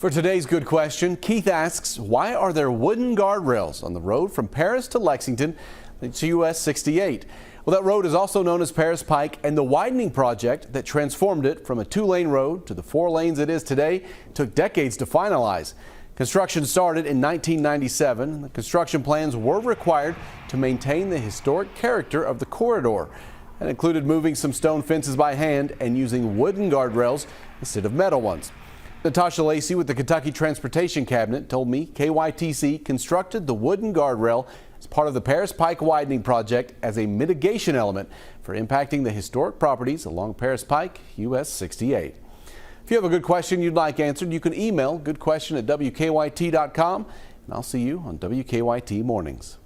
For today's good question, Keith asks, why are there wooden guardrails on the road from Paris to Lexington? It's US 68. Well, that road is also known as Paris Pike, and the widening project that transformed it from a 2-lane road to the 4 lanes it is today took decades to finalize. Construction started in 1997, and the construction plans were required to maintain the historic character of the corridor. That included moving some stone fences by hand and using wooden guardrails instead of metal ones. Natasha Lacey with the Kentucky Transportation Cabinet told me KYTC constructed the wooden guardrail as part of the Paris Pike widening project as a mitigation element for impacting the historic properties along Paris Pike, US 68. If you have a good question you'd like answered, you can email goodquestion@wkyt.com, and I'll see you on WKYT Mornings.